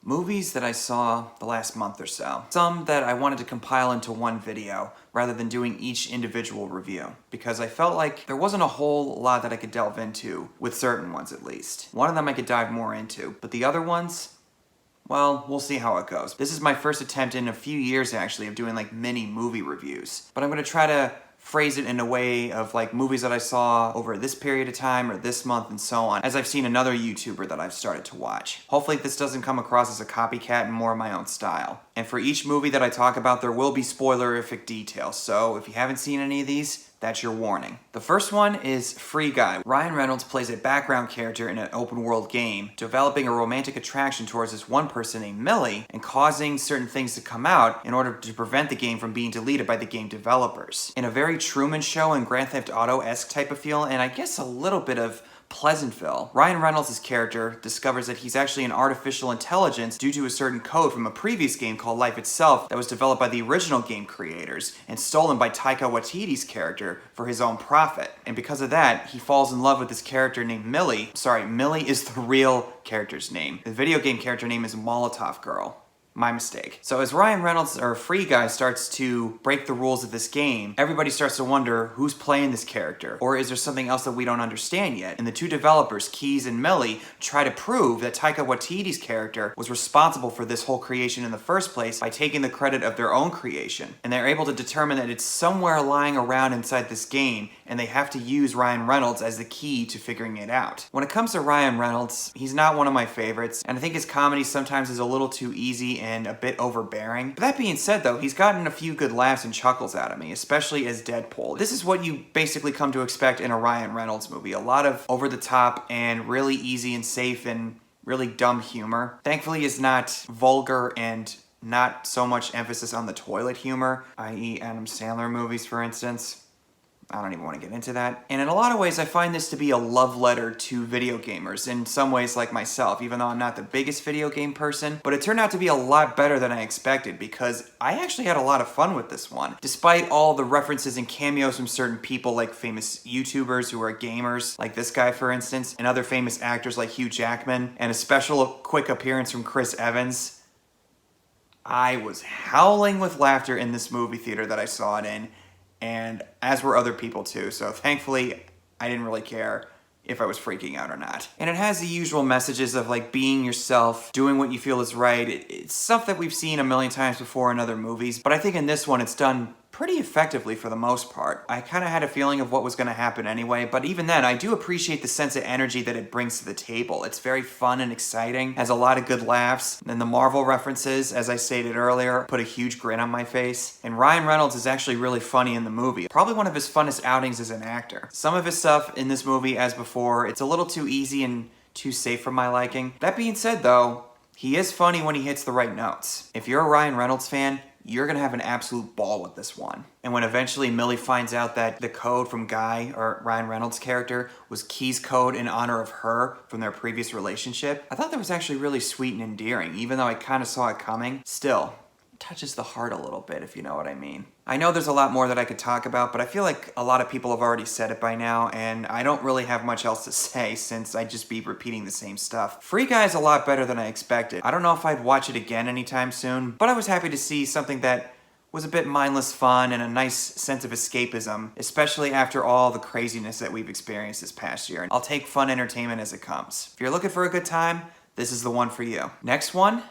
Movies that I saw the last month or so. Some that I wanted to compile into one video rather than doing each individual review, because I felt like there wasn't a whole lot that I could delve into, with certain ones at least. One of them I could dive more into, but the other ones, well, we'll see how it goes. This is my first attempt in a few years actually of doing like mini movie reviews, but I'm gonna try to phrase it in a way of like movies that I saw over this period of time or this month and so on, as I've seen another YouTuber that I've started to watch. Hopefully this doesn't come across as a copycat and more of my own style. And for each movie that I talk about, there will be spoilerific details, so if you haven't seen any of these, that's your warning. The first one is Free Guy. Ryan Reynolds plays a background character in an open world game, developing a romantic attraction towards this one person named Millie and causing certain things to come out in order to prevent the game from being deleted by the game developers. In a very Truman Show and Grand Theft Auto-esque type of feel, and I guess a little bit of Pleasantville, Ryan Reynolds' character discovers that he's actually an artificial intelligence due to a certain code from a previous game called Life Itself that was developed by the original game creators and stolen by Taika Waititi's character for his own profit. And because of that, he falls in love with this character named Millie. Sorry, Millie is the real character's name. The video game character name is Molotov Girl. My mistake. So as Ryan Reynolds, or Free Guy, starts to break the rules of this game, everybody starts to wonder who's playing this character, or is there something else that we don't understand yet? And the two developers, Keys and Millie, try to prove that Taika Waititi's character was responsible for this whole creation in the first place by taking the credit of their own creation. And they're able to determine that it's somewhere lying around inside this game, and they have to use Ryan Reynolds as the key to figuring it out. When it comes to Ryan Reynolds, he's not one of my favorites, and I think his comedy sometimes is a little too easy and a bit overbearing. But that being said though, he's gotten a few good laughs and chuckles out of me, especially as Deadpool. This is what you basically come to expect in a Ryan Reynolds movie. A lot of over the top and really easy and safe and really dumb humor. Thankfully it's not vulgar and not so much emphasis on the toilet humor, i.e. Adam Sandler movies for instance. I don't even want to get into that. And in a lot of ways, I find this to be a love letter to video gamers, in some ways like myself, even though I'm not the biggest video game person. But it turned out to be a lot better than I expected, because I actually had a lot of fun with this one. Despite all the references and cameos from certain people like famous YouTubers who are gamers, like this guy for instance, and other famous actors like Hugh Jackman, and a special quick appearance from Chris Evans, I was howling with laughter in this movie theater that I saw it in. And as were other people too, so thankfully I didn't really care if I was freaking out or not. And it has the usual messages of like being yourself, doing what you feel is right. It's stuff that we've seen a million times before in other movies, but I think in this one it's done pretty effectively for the most part. I kind of had a feeling of what was going to happen anyway, but even then I do appreciate the sense of energy that it brings to the table. It's very fun and exciting, has a lot of good laughs, and the Marvel references, as I stated earlier, put a huge grin on my face. And Ryan Reynolds is actually really funny in the movie. Probably one of his funnest outings as an actor. Some of his stuff in this movie, as before, it's a little too easy and too safe for my liking. That being said though, he is funny when he hits the right notes. If you're a Ryan Reynolds fan, you're gonna have an absolute ball with this one. And when eventually Millie finds out that the code from Guy, or Ryan Reynolds' character, was Key's code in honor of her from their previous relationship, I thought that was actually really sweet and endearing, even though I kind of saw it coming. Still, it touches the heart a little bit, if you know what I mean. I know there's a lot more that I could talk about, but I feel like a lot of people have already said it by now, and I don't really have much else to say since I'd just be repeating the same stuff. Free Guy is a lot better than I expected. I don't know if I'd watch it again anytime soon, but I was happy to see something that was a bit mindless fun and a nice sense of escapism, especially after all the craziness that we've experienced this past year. I'll take fun entertainment as it comes. If you're looking for a good time, this is the one for you. Next one,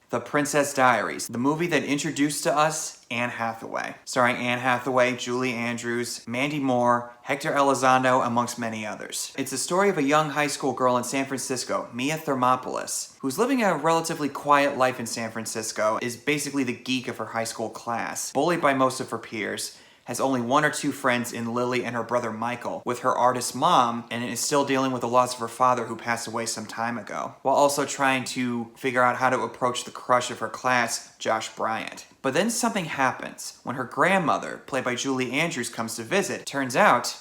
The Princess Diaries, the movie that introduced to us Anne Hathaway. Starring Anne Hathaway, Julie Andrews, Mandy Moore, Hector Elizondo, amongst many others. It's the story of a young high school girl in San Francisco, Mia Thermopolis, who's living a relatively quiet life in San Francisco, is basically the geek of her high school class, bullied by most of her peers, has only one or two friends in Lily and her brother Michael, with her artist mom, and is still dealing with the loss of her father who passed away some time ago, while also trying to figure out how to approach the crush of her class, Josh Bryant. But then something happens. When her grandmother, played by Julie Andrews, comes to visit, turns out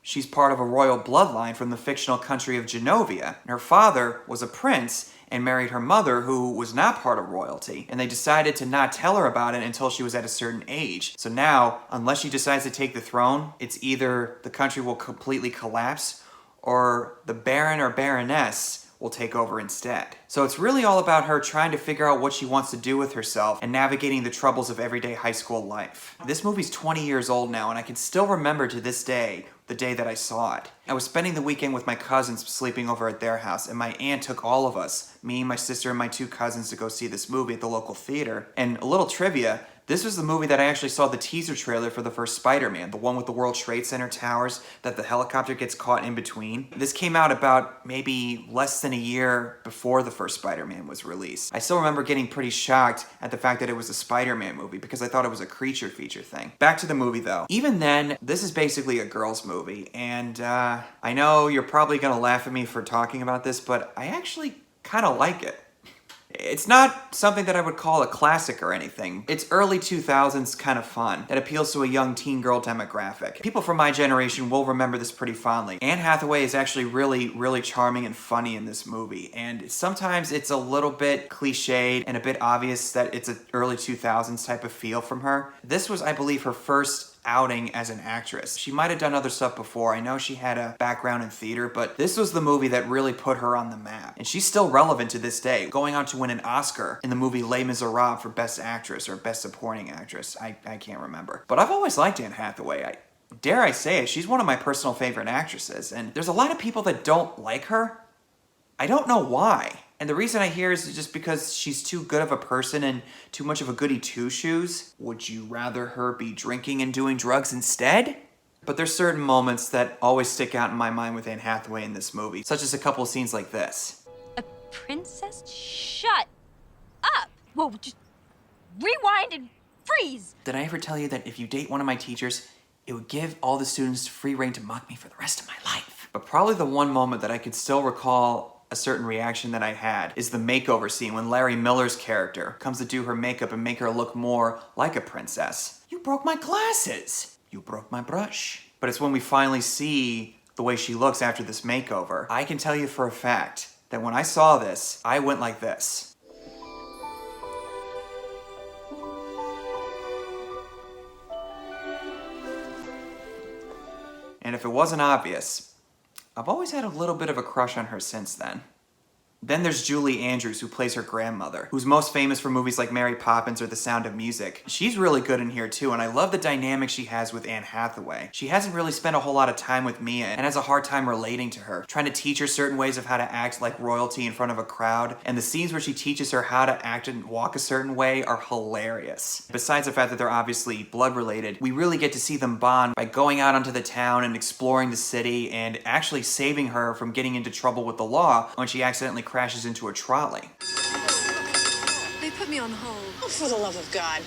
she's part of a royal bloodline from the fictional country of Genovia. And her father was a prince and married her mother, who was not part of royalty, and they decided to not tell her about it until she was at a certain age. So now, unless she decides to take the throne, it's either the country will completely collapse, or the Baron or Baroness will take over instead. So it's really all about her trying to figure out what she wants to do with herself and navigating the troubles of everyday high school life. This movie's 20 years old now, and I can still remember to this day the day that I saw it. I was spending the weekend with my cousins sleeping over at their house, and my aunt took all of us, me, my sister, and my two cousins, to go see this movie at the local theater. And a little trivia, this was the movie that I actually saw the teaser trailer for the first Spider-Man, the one with the World Trade Center towers that the helicopter gets caught in between. This came out about maybe less than a year before the first Spider-Man was released. I still remember getting pretty shocked at the fact that it was a Spider-Man movie because I thought it was a creature feature thing. Back to the movie though. Even then, this is basically a girls' movie, and I know you're probably gonna laugh at me for talking about this, but I actually kind of like it. It's not something that I would call a classic or anything. It's early 2000s kind of fun that appeals to a young teen girl demographic. People from my generation will remember this pretty fondly. Anne Hathaway is actually really charming and funny in this movie, and sometimes it's a little bit cliched and a bit obvious that it's an early 2000s type of feel from her. This was, I believe, her first outing as an actress. She might have done other stuff before. I know she had a background in theater, but this was the movie that really put her on the map. And she's still relevant to this day, going on to win an Oscar in the movie Les Miserables for Best Actress or Best Supporting Actress. I can't remember. But I've always liked Anne Hathaway. Dare I say it, she's one of my personal favorite actresses. And there's a lot of people that don't like her. I don't know why. And the reason I hear is just because she's too good of a person and too much of a goody two-shoes. Would you rather her be drinking and doing drugs instead? But there's certain moments that always stick out in my mind with Anne Hathaway in this movie, such as a couple of scenes like this. A princess? Shut up! Whoa, just rewind and freeze! Did I ever tell you that if you date one of my teachers, it would give all the students free rein to mock me for the rest of my life? But probably the one moment that I could still recall a certain reaction that I had is the makeover scene when Larry Miller's character comes to do her makeup and make her look more like a princess. You broke my glasses. You broke my brush. But it's when we finally see the way she looks after this makeover. I can tell you for a fact that when I saw this, I went like this. And if it wasn't obvious, I've always had a little bit of a crush on her since then. Then there's Julie Andrews, who plays her grandmother, who's most famous for movies like Mary Poppins or The Sound of Music. She's really good in here too, and I love the dynamic she has with Anne Hathaway. She hasn't really spent a whole lot of time with Mia and has a hard time relating to her, trying to teach her certain ways of how to act like royalty in front of a crowd, and the scenes where she teaches her how to act and walk a certain way are hilarious. Besides the fact that they're obviously blood related, we really get to see them bond by going out onto the town and exploring the city and actually saving her from getting into trouble with the law when she accidentally crashes into a trolley. They put me on hold. Oh, for the love of God.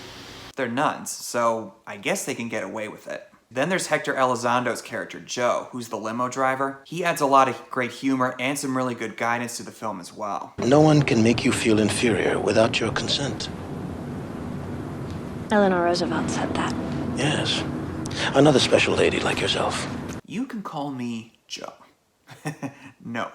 They're nuns, so I guess they can get away with it. Then there's Hector Elizondo's character, Joe, who's the limo driver. He adds a lot of great humor and some really good guidance to the film as well. No one can make you feel inferior without your consent. Eleanor Roosevelt said that. Yes. Another special lady like yourself. You can call me Joe. No,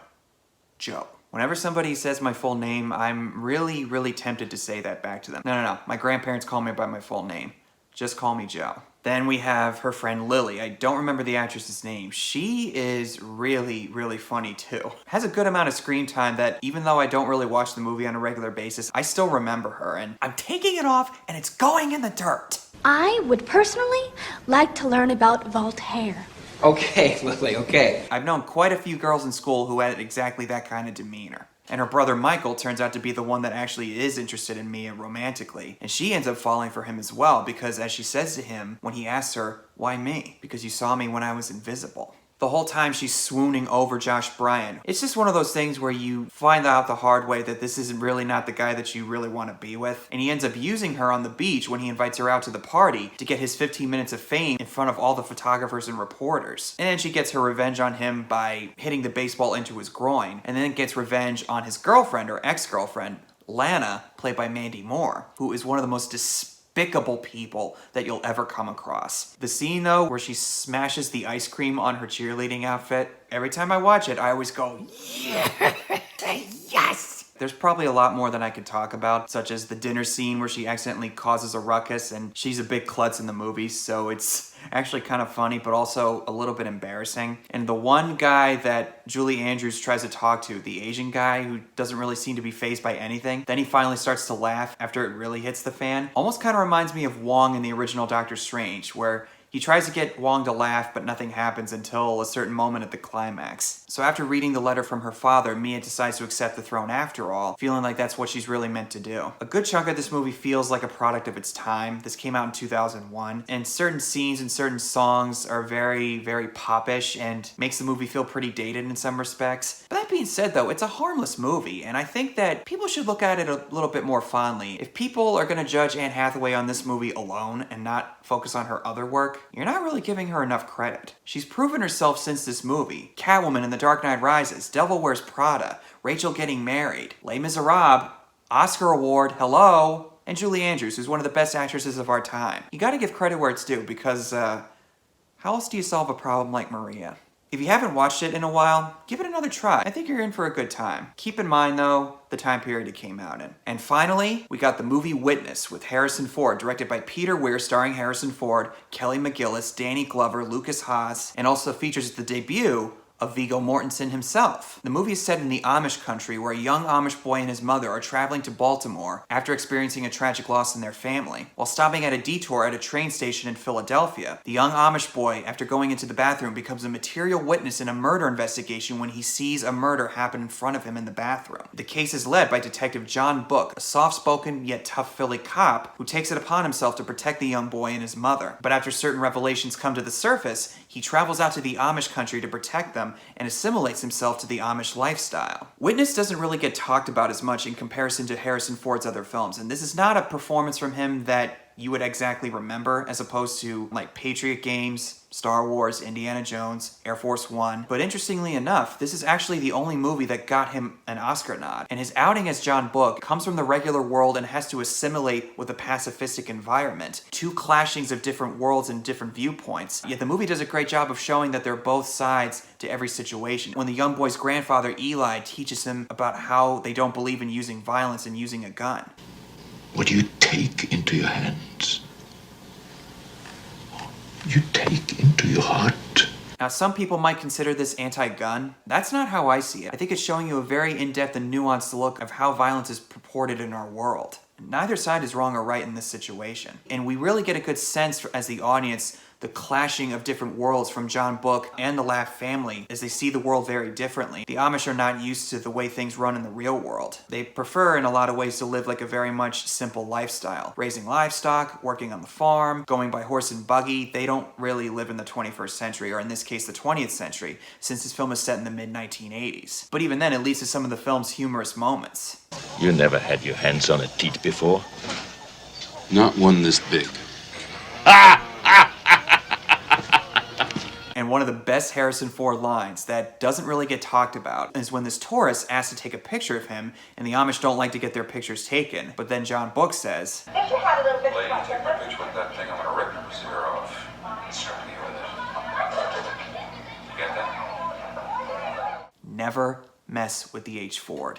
Joe. Whenever somebody says my full name, I'm really tempted to say that back to them. No. My grandparents call me by my full name. Just call me Joe. Then we have her friend Lily. I don't remember the actress's name. She is really funny too. Has a good amount of screen time that even though I don't really watch the movie on a regular basis, I still remember her, and I'm taking it off and it's going in the dirt. I would personally like to learn about Voltaire. Okay, Lily, okay. I've known quite a few girls in school who had exactly that kind of demeanor. And her brother Michael turns out to be the one that actually is interested in Mia romantically. And she ends up falling for him as well because, as she says to him when he asks her, "Why me?" "Because you saw me when I was invisible." The whole time she's swooning over Josh Bryan. It's just one of those things where you find out the hard way that this isn't really not the guy that you really want to be with. And he ends up using her on the beach when he invites her out to the party to get his 15 minutes of fame in front of all the photographers and reporters. And then she gets her revenge on him by hitting the baseball into his groin, and then gets revenge on his girlfriend or ex-girlfriend, Lana, played by Mandy Moore, who is one of the most despicable people that you'll ever come across. The scene though where she smashes the ice cream on her cheerleading outfit, every time I watch it I always go, yes! There's probably a lot more than I could talk about, such as the dinner scene where she accidentally causes a ruckus and she's a big klutz in the movie, so it's actually kind of funny, but also a little bit embarrassing. And the one guy that Julie Andrews tries to talk to, the Asian guy who doesn't really seem to be fazed by anything, then he finally starts to laugh after it really hits the fan. Almost kind of reminds me of Wong in the original Doctor Strange, where he tries to get Wong to laugh, but nothing happens until a certain moment at the climax. So after reading the letter from her father, Mia decides to accept the throne after all, feeling like that's what she's really meant to do. A good chunk of this movie feels like a product of its time. This came out in 2001, and certain scenes and certain songs are very, very popish and makes the movie feel pretty dated in some respects. But that being said though, it's a harmless movie, and I think that people should look at it a little bit more fondly. If people are gonna judge Anne Hathaway on this movie alone and not focus on her other work, you're not really giving her enough credit. She's proven herself since this movie. Catwoman in The Dark Knight Rises, Devil Wears Prada, Rachel Getting Married, Les Miserables, Oscar Award, hello, and Julie Andrews, who's one of the best actresses of our time. You gotta give credit where it's due because, how else do you solve a problem like Maria? If you haven't watched it in a while, give it another try. I think you're in for a good time. Keep in mind though, the time period it came out in. And finally, we got the movie Witness with Harrison Ford, directed by Peter Weir, starring Harrison Ford, Kelly McGillis, Danny Glover, Lucas Haas, and also features the debut of Viggo Mortensen himself. The movie is set in the Amish country where a young Amish boy and his mother are traveling to Baltimore after experiencing a tragic loss in their family. While stopping at a detour at a train station in Philadelphia, the young Amish boy, after going into the bathroom, becomes a material witness in a murder investigation when he sees a murder happen in front of him in the bathroom. The case is led by Detective John Book, a soft-spoken yet tough Philly cop who takes it upon himself to protect the young boy and his mother. But after certain revelations come to the surface, he travels out to the Amish country to protect them and assimilates himself to the Amish lifestyle. Witness doesn't really get talked about as much in comparison to Harrison Ford's other films, and this is not a performance from him that you would exactly remember, as opposed to like Patriot Games, Star Wars, Indiana Jones, Air Force One. But interestingly enough, this is actually the only movie that got him an Oscar nod. And his outing as John Book comes from the regular world and has to assimilate with a pacifistic environment. Two clashings of different worlds and different viewpoints. Yet the movie does a great job of showing that they're both sides to every situation. When the young boy's grandfather, Eli, teaches him about how they don't believe in using violence and using a gun. What you take into your hands, you take into your heart. Now, some people might consider this anti-gun. That's not how I see it. I think it's showing you a very in-depth and nuanced look of how violence is purported in our world. Neither side is wrong or right in this situation. And we really get a good sense as the audience the clashing of different worlds from John Book and the Laugh family as they see the world very differently. The Amish are not used to the way things run in the real world. They prefer in a lot of ways to live like a very much simple lifestyle. Raising livestock, working on the farm, going by horse and buggy. They don't really live in the 21st century, or in this case the 20th century, since this film is set in the mid-1980s. But even then, it leads to some of the film's humorous moments. You never had your hands on a teat before? Not one this big. And one of the best Harrison Ford lines that doesn't really get talked about is when this tourist asks to take a picture of him, and the Amish don't like to get their pictures taken. But then John Book says, If you had a little bit of fun, take my picture with that thing, I'm gonna rip number 0 off. Strike me with it. You get that? never mess with the H. Ford.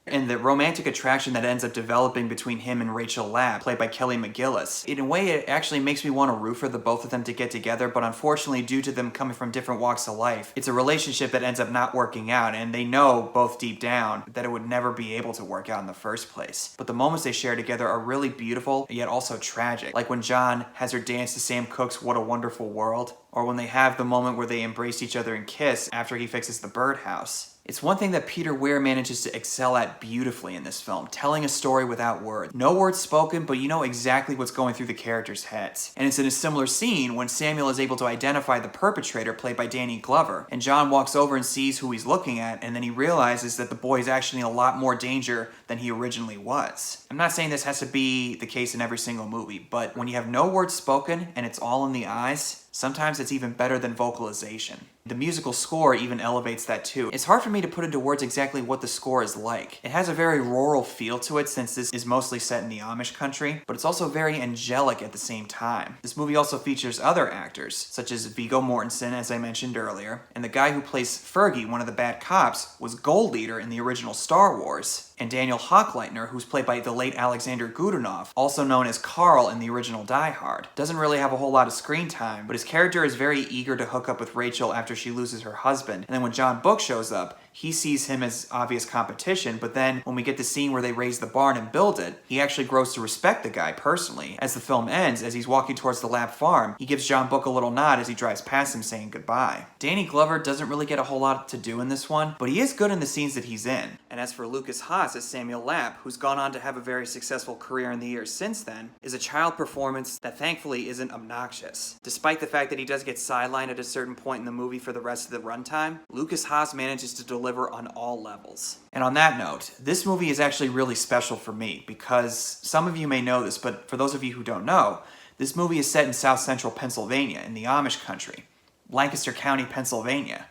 And the romantic attraction that ends up developing between him and Rachel Lapp, played by Kelly McGillis. In a way, it actually makes me want to root for the both of them to get together, but unfortunately, due to them coming from different walks of life, it's a relationship that ends up not working out, and they know, both deep down, that it would never be able to work out in the first place. But the moments they share together are really beautiful, yet also tragic. Like when John has her dance to Sam Cooke's What a Wonderful World, or when they have the moment where they embrace each other and kiss after he fixes the birdhouse. It's one thing that Peter Weir manages to excel at beautifully in this film, telling a story without words. No words spoken, but you know exactly what's going through the characters' heads. And it's in a similar scene when Samuel is able to identify the perpetrator, played by Danny Glover, and John walks over and sees who he's looking at, and then he realizes that the boy is actually in a lot more danger than he originally was. I'm not saying this has to be the case in every single movie, but when you have no words spoken and it's all in the eyes, sometimes it's even better than vocalization. The musical score even elevates that too. It's hard for me to put into words exactly what the score is like. It has a very rural feel to it since this is mostly set in the Amish country, but it's also very angelic at the same time. This movie also features other actors, such as Viggo Mortensen, as I mentioned earlier, and the guy who plays Fergie, one of the bad cops, was Gold Leader in the original Star Wars. And Daniel Hochleitner, who's played by the late Alexander Godunov, also known as Carl in the original Die Hard. Doesn't really have a whole lot of screen time, but his character is very eager to hook up with Rachel after she loses her husband. And then when John Book shows up, he sees him as obvious competition, but then when we get the scene where they raise the barn and build it, he actually grows to respect the guy personally. As the film ends, as he's walking towards the Lapp farm, he gives John Book a little nod as he drives past him saying goodbye. Danny Glover doesn't really get a whole lot to do in this one, but he is good in the scenes that he's in. And as for Lucas Haas as Samuel Lapp, who's gone on to have a very successful career in the years since then, is a child performance that thankfully isn't obnoxious. Despite the fact that he does get sidelined at a certain point in the movie for the rest of the runtime, Lucas Haas manages to deliver on all levels. And on that note, this movie is actually really special for me because some of you may know this, but for those of you who don't know, this movie is set in South Central Pennsylvania in the Amish country, Lancaster County, Pennsylvania.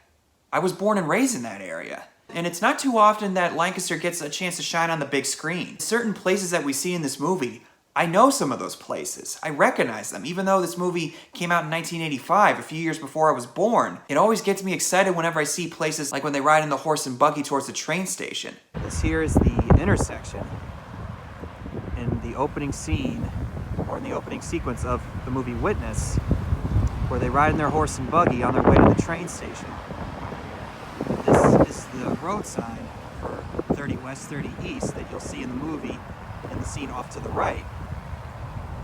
I was born and raised in that area. And it's not too often that Lancaster gets a chance to shine on the big screen. Certain places that we see in this movie, I know some of those places. I recognize them. Even though this movie came out in 1985, a few years before I was born, it always gets me excited whenever I see places like when they ride in the horse and buggy towards the train station. This here is the intersection in the opening scene, or in the opening sequence of the movie Witness, where they ride in their horse and buggy on their way to the train station. This is the road sign for 30 West, 30 East that you'll see in the movie in the scene off to the right.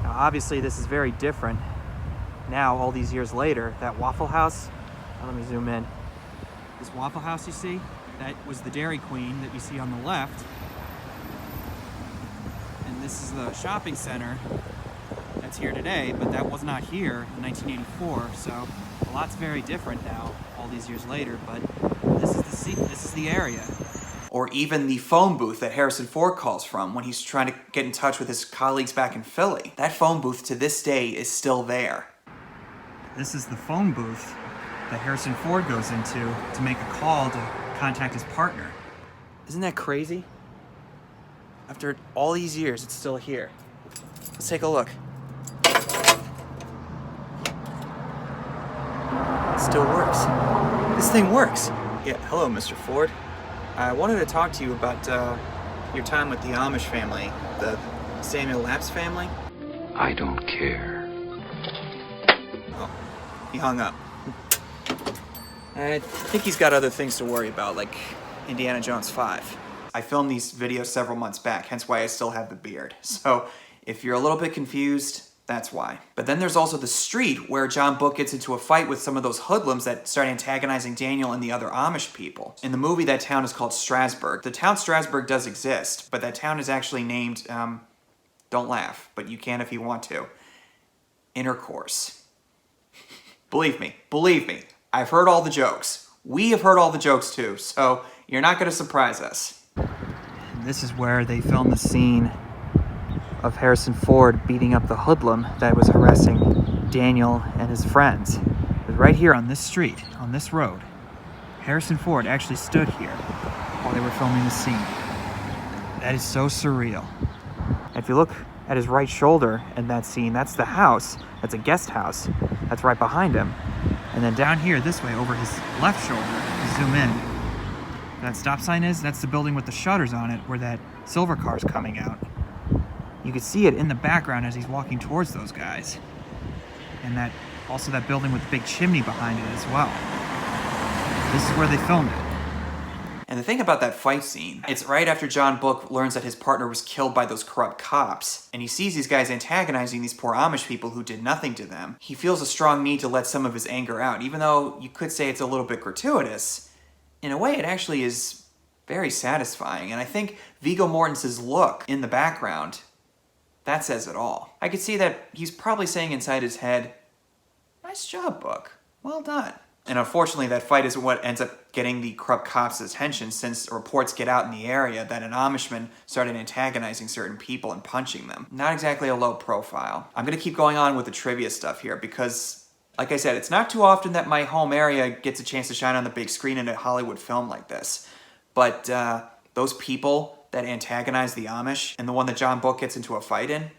Now obviously this is very different now, all these years later. That Waffle House, let me zoom in. This Waffle House you see, that was the Dairy Queen that you see on the left. And this is the shopping center that's here today, but that was not here in 1984, so a lot's very different now, all these years later, but this is the area. Or even the phone booth that Harrison Ford calls from when he's trying to get in touch with his colleagues back in Philly. That phone booth to this day is still there. This is the phone booth that Harrison Ford goes into to make a call to contact his partner. Isn't that crazy? After all these years, it's still here. Let's take a look. It still works. This thing works. Yeah, hello, Mr. Ford. I wanted to talk to you about your time with the Amish family, the Samuel Lapp's family. I don't care. Oh, he hung up. I think he's got other things to worry about, like Indiana Jones 5. I filmed these videos several months back, hence why I still have the beard. So if you're a little bit confused, that's why. But then there's also the street where John Book gets into a fight with some of those hoodlums that start antagonizing Daniel and the other Amish people. In the movie, that town is called Strasburg. The town Strasburg does exist, but that town is actually named, don't laugh, but you can if you want to, Intercourse. Believe me, I've heard all the jokes. We have heard all the jokes too, so you're not gonna surprise us. And this is where they filmed the scene of Harrison Ford beating up the hoodlum that was harassing Daniel and his friends. It was right here on this street, on this road. Harrison Ford actually stood here while they were filming the scene. That is so surreal. If you look at his right shoulder in that scene, that's the house. That's a guest house. That's right behind him. And then down here, this way, over his left shoulder, zoom in. That stop sign is, that's the building with the shutters on it where that silver car's coming out. You can see it in the background as he's walking towards those guys. And that also that building with the big chimney behind it as well. This is where they filmed it. And the thing about that fight scene, it's right after John Book learns that his partner was killed by those corrupt cops, and he sees these guys antagonizing these poor Amish people who did nothing to them. He feels a strong need to let some of his anger out, even though you could say it's a little bit gratuitous. In a way, it actually is very satisfying, and I think Viggo Mortensen's look in the background, that says it all. I could see that he's probably saying inside his head, "Nice job, Book. Well done." And unfortunately, that fight isn't what ends up getting the corrupt cops' attention, since reports get out in the area that an Amishman started antagonizing certain people and punching them. Not exactly a low profile. I'm gonna keep going on with the trivia stuff here because, like I said, it's not too often that my home area gets a chance to shine on the big screen in a Hollywood film like this. But those people that antagonize the Amish and the one that John Book gets into a fight in,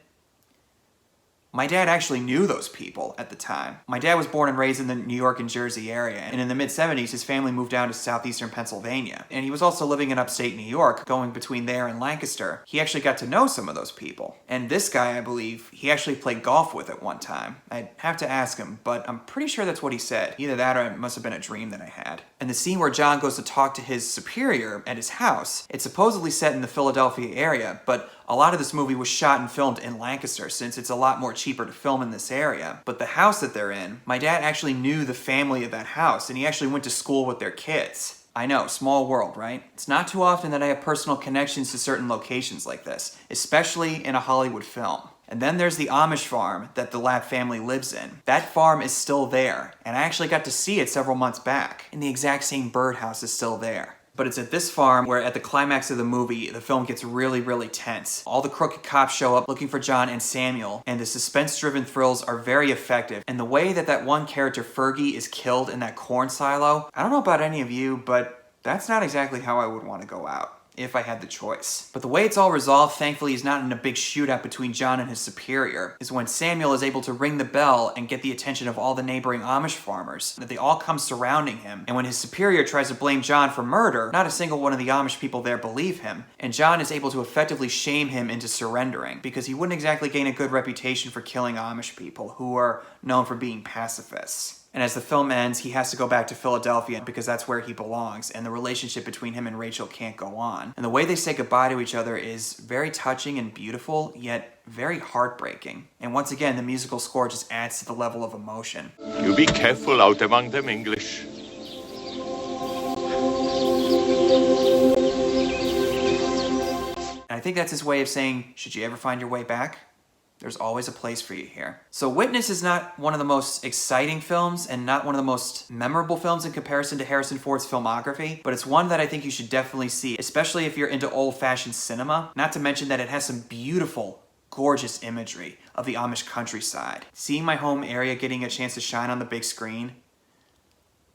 My dad actually knew those people at the time. My dad was born and raised in the New York and Jersey area, and in the mid-70s, his family moved down to southeastern Pennsylvania. And he was also living in upstate New York, going between there and Lancaster. He actually got to know some of those people. And this guy, I believe, he actually played golf with at one time. I'd have to ask him, but I'm pretty sure that's what he said. Either that or it must have been a dream that I had. And the scene where John goes to talk to his superior at his house, it's supposedly set in the Philadelphia area, but a lot of this movie was shot and filmed in Lancaster since it's a lot more cheaper to film in this area. But the house that they're in, my dad actually knew the family of that house and he actually went to school with their kids. I know, small world, right? It's not too often that I have personal connections to certain locations like this, especially in a Hollywood film. And then there's the Amish farm that the Lapp family lives in. That farm is still there, and I actually got to see it several months back. And the exact same birdhouse is still there. But it's at this farm where at the climax of the movie, the film gets really, really tense. All the crooked cops show up looking for John and Samuel, and the suspense-driven thrills are very effective. And the way that that one character, Fergie, is killed in that corn silo, I don't know about any of you, but that's not exactly how I would want to go out, if I had the choice. But the way it's all resolved, thankfully, is not in a big shootout between John and his superior, is when Samuel is able to ring the bell and get the attention of all the neighboring Amish farmers, that they all come surrounding him, and when his superior tries to blame John for murder, not a single one of the Amish people there believe him, and John is able to effectively shame him into surrendering, because he wouldn't exactly gain a good reputation for killing Amish people, who are known for being pacifists. And as the film ends, he has to go back to Philadelphia because that's where he belongs, and the relationship between him and Rachel can't go on. And the way they say goodbye to each other is very touching and beautiful, yet very heartbreaking. And once again, the musical score just adds to the level of emotion. You be careful out among them English. And I think that's his way of saying, should you ever find your way back? There's always a place for you here. So Witness is not one of the most exciting films and not one of the most memorable films in comparison to Harrison Ford's filmography, but it's one that I think you should definitely see, especially if you're into old-fashioned cinema. Not to mention that it has some beautiful, gorgeous imagery of the Amish countryside. Seeing my home area getting a chance to shine on the big screen,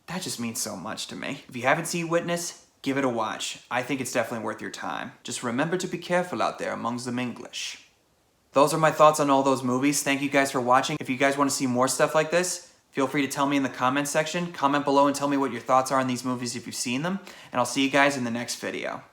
that just means so much to me. If you haven't seen Witness, give it a watch. I think it's definitely worth your time. Just remember to be careful out there amongst them English. Those are my thoughts on all those movies. Thank you guys for watching. If you guys want to see more stuff like this, feel free to tell me in the comments section. Comment below and tell me what your thoughts are on these movies if you've seen them. And I'll see you guys in the next video.